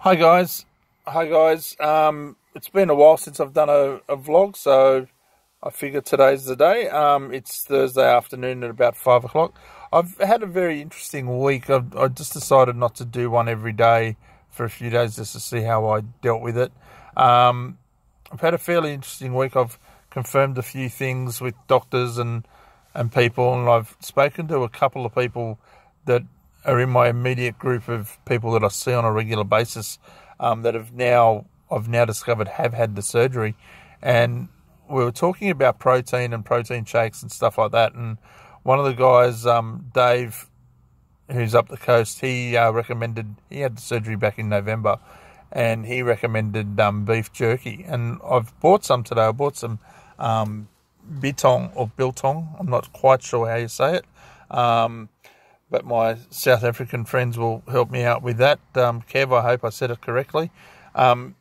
Hi guys. It's been a while since I've done a vlog, so I figure today's the day. It's Thursday afternoon at about 5 o'clock. I've had a very interesting week. I just decided not to do one every day for a few days just to see how I dealt with it. I've had a fairly interesting week. I've confirmed a few things with doctors and people, and I've spoken to a couple of people that are in my immediate group of people that I see on a regular basis that I've now discovered have had the surgery. And we were talking about protein and protein shakes and stuff like that. And one of the guys, Dave, who's up the coast, he recommended, he had the surgery back in November, and he recommended beef jerky. And I've bought some today. I bought some biltong or biltong. I'm not quite sure how you say it. But my South African friends will help me out with that. Kev, I hope I said it correctly. From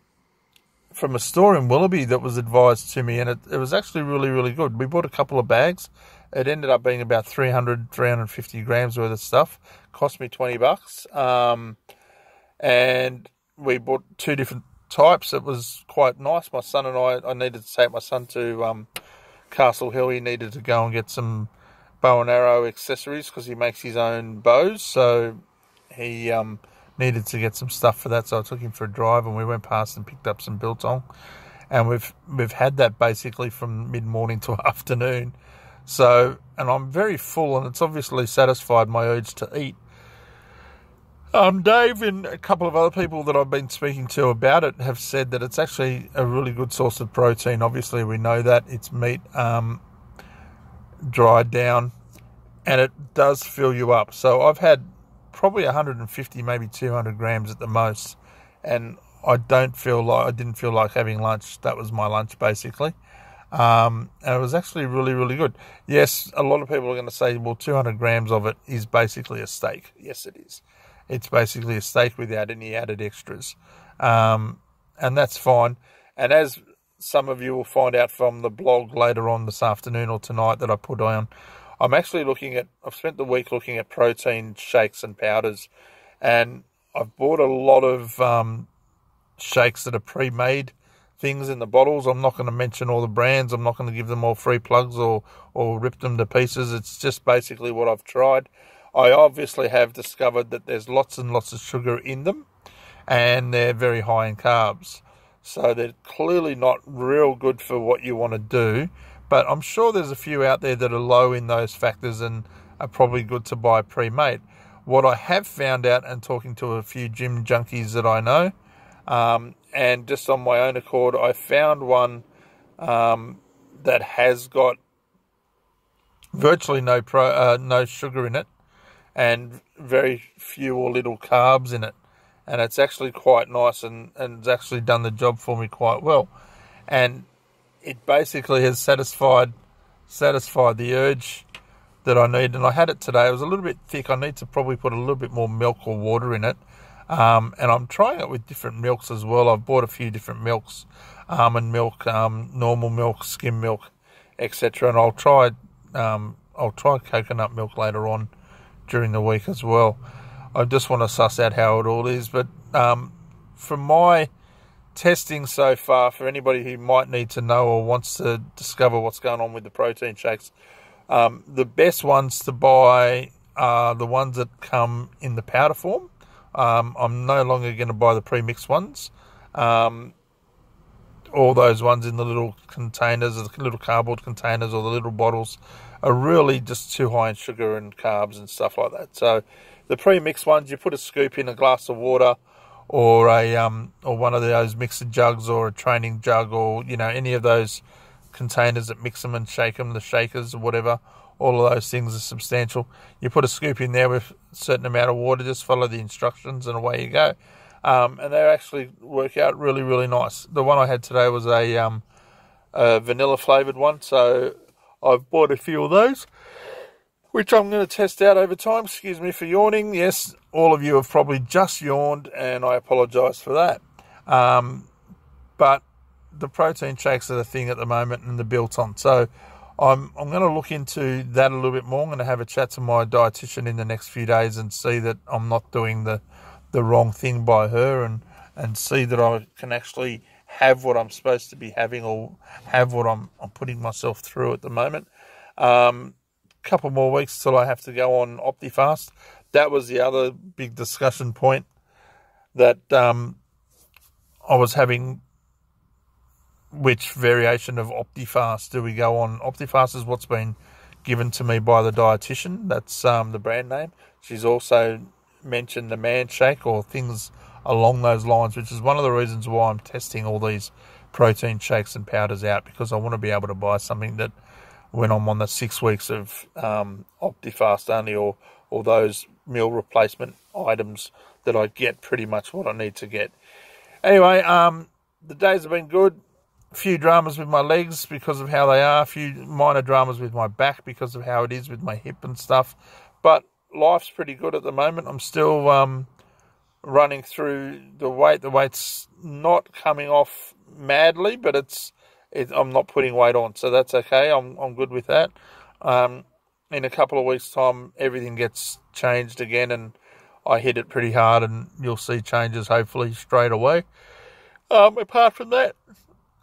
a store in Willoughby that was advised to me, and it was actually really, really good. We bought a couple of bags. It ended up being about 350 grams worth of stuff. Cost me $20. And we bought two different types. It was quite nice. My son and I needed to take my son to Castle Hill. He needed to go and get some bow and arrow accessories because he makes his own bows, so he needed to get some stuff for that. So I took him for a drive, and we went past and picked up some biltong, and we've had that basically from mid-morning to afternoon. So, and I'm very full, and it's obviously satisfied my urge to eat. Dave and a couple of other people that I've been speaking to about it have said that it's actually a really good source of protein. Obviously, we know that it's meat dried down, and it does fill you up. So I've had probably 150, maybe 200 grams at the most, and I didn't feel like having lunch. That was my lunch basically, and it was actually really, really good. Yes, a lot of people are going to say, well, 200 grams of it is basically a steak. Yes, it is. It's basically a steak without any added extras, and that's fine. And as some of you will find out from the blog later on this afternoon or tonight that I put on, I'm actually I've spent the week looking at protein shakes and powders, and I've bought a lot of shakes that are pre-made things in the bottles. I'm not going to mention all the brands. I'm not going to give them all free plugs or rip them to pieces. It's just basically what I've tried. I obviously have discovered that there's lots and lots of sugar in them, and they're very high in carbs. So they're clearly not real good for what you want to do. But I'm sure there's a few out there that are low in those factors and are probably good to buy pre-made. What I have found out, and talking to a few gym junkies that I know, and just on my own accord, I found one that has got virtually no sugar in it and very few or little carbs in it. And it's actually quite nice, and it's actually done the job for me quite well. And it basically has satisfied the urge that I need. And I had it today. It was a little bit thick. I need to probably put a little bit more milk or water in it. And I'm trying it with different milks as well. I've bought a few different milks, almond milk, normal milk, skim milk, etc. And I'll try coconut milk later on during the week as well. I just want to suss out how it all is. But from my testing so far, for anybody who might need to know or wants to discover what's going on with the protein shakes, the best ones to buy are the ones that come in the powder form. I'm no longer going to buy the pre-mixed ones. All those ones in the little containers, the little cardboard containers or the little bottles, are really just too high in sugar and carbs and stuff like that. So the pre-mixed ones, you put a scoop in a glass of water, or or one of those mixer jugs, or a training jug, or any of those containers that mix them and shake them, the shakers or whatever. All of those things are substantial. You put a scoop in there with a certain amount of water, just follow the instructions, and away you go. And they actually work out really, really nice. The one I had today was a vanilla flavoured one, so I've bought a few of those, which I'm going to test out over time. Excuse me for yawning. Yes, all of you have probably just yawned, and I apologise for that. But the protein shakes are the thing at the moment, and the biltong. So I'm going to look into that a little bit more. I'm going to have a chat to my dietitian in the next few days and see that I'm not doing the wrong thing by her, and and see that I can actually have what I'm supposed to be having, or have what I'm putting myself through at the moment. Couple more weeks till I have to go on OptiFast. That was the other big discussion point that I was having. Which variation of OptiFast do we go on? OptiFast is what's been given to me by the dietitian. That's the brand name. She's also mentioned the Man Shake or things along those lines, which is one of the reasons why I'm testing all these protein shakes and powders out, because I want to be able to buy something that when I'm on the 6 weeks of OptiFast only, or those meal replacement items, that I get pretty much what I need to get. Anyway, the days have been good. A few dramas with my legs because of how they are. A few minor dramas with my back because of how it is with my hip and stuff. But life's pretty good at the moment. I'm still running through the weight. The weight's not coming off madly, but I'm not putting weight on, so that's okay. I'm good with that. In a couple of weeks' time, everything gets changed again, and I hit it pretty hard, and you'll see changes hopefully straight away. Apart from that,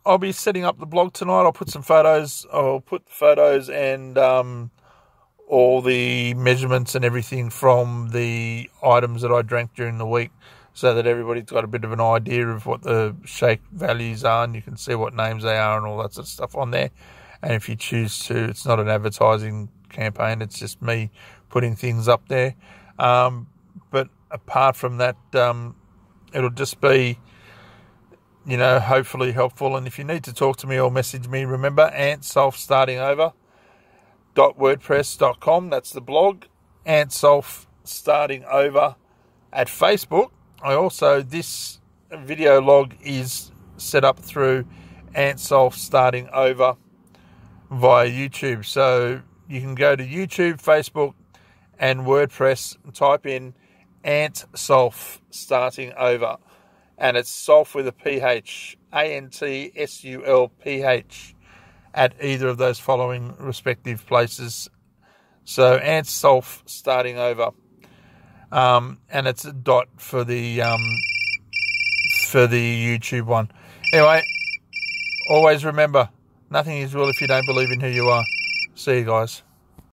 I'll be setting up the blog tonight. I'll put some photos. I'll put photos and all the measurements and everything from the items that I drank during the week, so that everybody's got a bit of an idea of what the shake values are, and you can see what names they are and all that sort of stuff on there. And if you choose to, it's not an advertising campaign, it's just me putting things up there. But apart from that, it'll just be, hopefully helpful. And if you need to talk to me or message me, remember antsulphstartingover.wordpress.com. That's the blog. antsulphstartingover at Facebook. This video log is set up through antsulphstartingover via YouTube. So you can go to YouTube, Facebook, and WordPress and type in antsulphstartingover. And it's sulph with a PH, ANTSULPH, at either of those following respective places. So antsulphstartingover, and it's a dot for the YouTube one. Anyway, always remember, nothing is real if you don't believe in who you are. See you guys.